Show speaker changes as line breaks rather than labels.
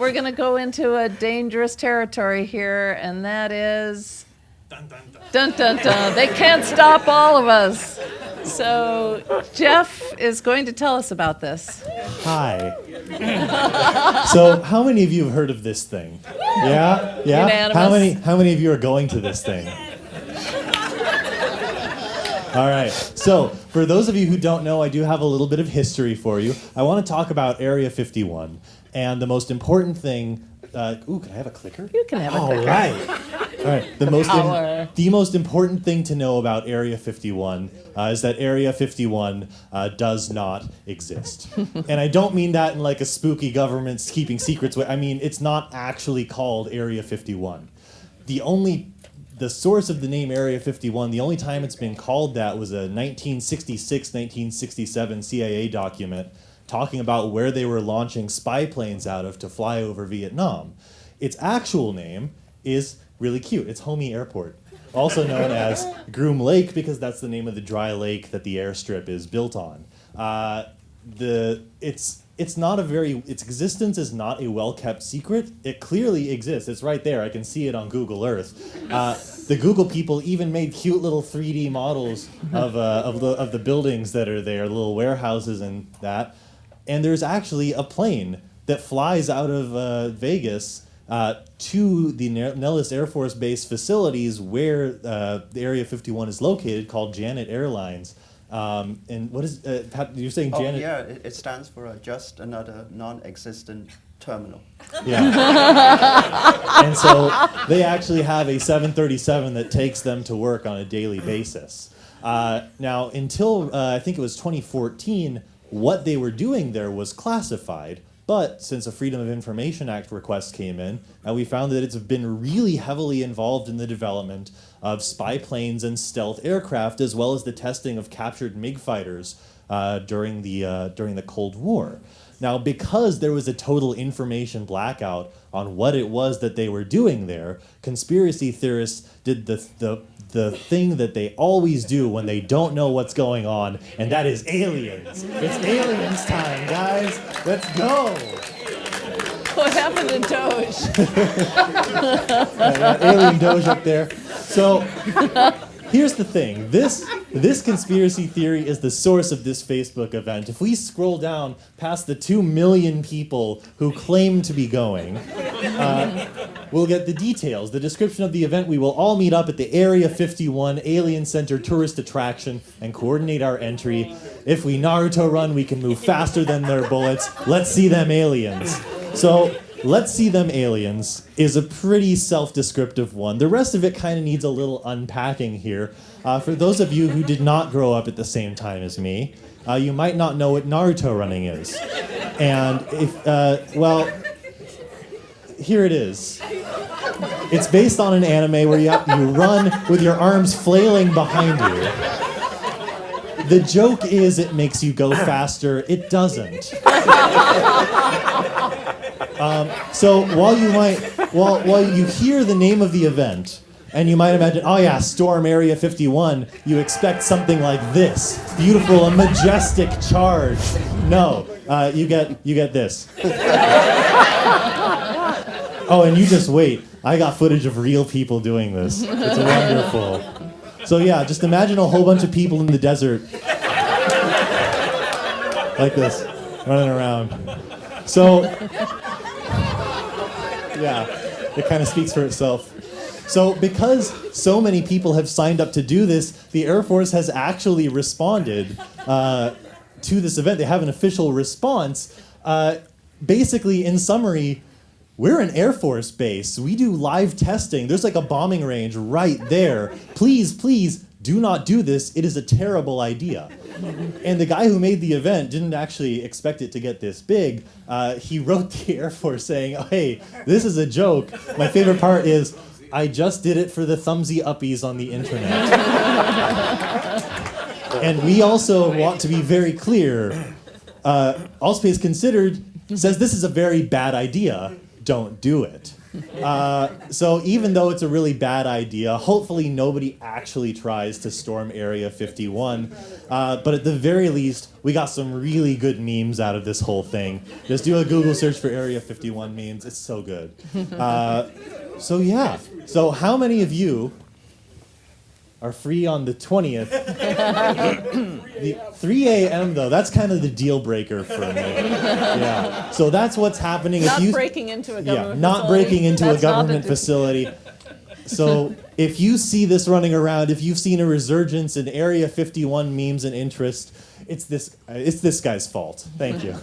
we're going to go into a dangerous territory here, and that is...
Dun, dun, dun.
Dun, dun, dun. They can't stop all of us. So Jeff is going to tell us about this.
Hi. So how many of you have heard of this thing? Yeah? Yeah?
Unanimous.
How many of you are going to this thing? All right. So for those of you who don't know, I do have a little bit of history for you. I want to talk about Area 51. And the most important thing... can I have a clicker?
You can have a clicker.
All right. The most important thing to know about Area 51 is that Area 51 does not exist. And I don't mean that in like a spooky government's keeping secrets way. I mean, it's not actually called Area 51. The source of the name Area 51, the only time it's been called that was a 1966-1967 CIA document talking about where they were launching spy planes out of to fly over Vietnam. Its actual name is really cute. It's Homey Airport, also known as Groom Lake because that's the name of the dry lake that the airstrip is built on. Its existence is not a well-kept secret. It clearly exists. It's right there. I can see it on Google Earth. The Google people even made cute little 3D models of the buildings that are there, little warehouses and that. And there's actually a plane that flies out of Vegas to the Nellis Air Force Base facilities where the Area 51 is located, called Janet Airlines. And what is you're saying, Janet?
Yeah, it stands for just another non-existent terminal.
Yeah. And so they actually have a 737 that takes them to work on a daily basis. Now, until I think it was 2014, what they were doing there was classified. But since a Freedom of Information Act request came in, we found that it's been really heavily involved in the development of spy planes and stealth aircraft, as well as the testing of captured MiG fighters during the Cold War. Now, because there was a total information blackout on what it was that they were doing there, conspiracy theorists did the thing that they always do when they don't know what's going on, and that is aliens. It's aliens time, guys. Let's go.
What happened to Doge?
Alien Doge up there. So here's the thing. This conspiracy theory is the source of this Facebook event. If we scroll down past the 2 million people who claim to be going, we'll get the details. The description of the event: we will all meet up at the Area 51 Alien Center tourist attraction and coordinate our entry. If we Naruto run, we can move faster than their bullets. Let's see them aliens. So, let's see them aliens is a pretty self-descriptive one. The rest of it kind of needs a little unpacking here. For those of you who did not grow up at the same time as me, you might not know what Naruto running is. And here it is. It's based on an anime where you run with your arms flailing behind you. The joke is it makes you go faster. It doesn't. So while you hear the name of the event, and you might imagine, oh yeah, Storm Area 51, you expect something like this. Beautiful, a majestic charge. No, you get this. Oh, and you just wait. I got footage of real people doing this. It's wonderful. So yeah, just imagine a whole bunch of people in the desert. Like this, running around. So, yeah, it kind of speaks for itself. So because so many people have signed up to do this, the Air Force has actually responded to this event. They have an official response. Basically, in summary, we're an Air Force base. We do live testing. There's like a bombing range right there. Please, do not do this. It is a terrible idea. And the guy who made the event didn't actually expect it to get this big. He wrote the Air Force saying, oh, hey, this is a joke. My favorite part is, I just did it for the thumbsy uppies on the internet. And we also want to be very clear. All Space Considered says this is a very bad idea, don't do it. So even though it's a really bad idea, hopefully nobody actually tries to storm Area 51. But at the very least, we got some really good memes out of this whole thing. Just do a Google search for Area 51 memes. It's so good. So yeah. So how many of you are free on the 20th? The 3 a.m. though, that's kind of the deal breaker for me. Yeah. So that's what's happening.
Not
if you,
breaking into a government
not
facility.
breaking into
That's
a
not
government
the-
facility. So if you see this running around, if you've seen a resurgence in Area 51 memes and interest, it's this guy's fault. Thank you.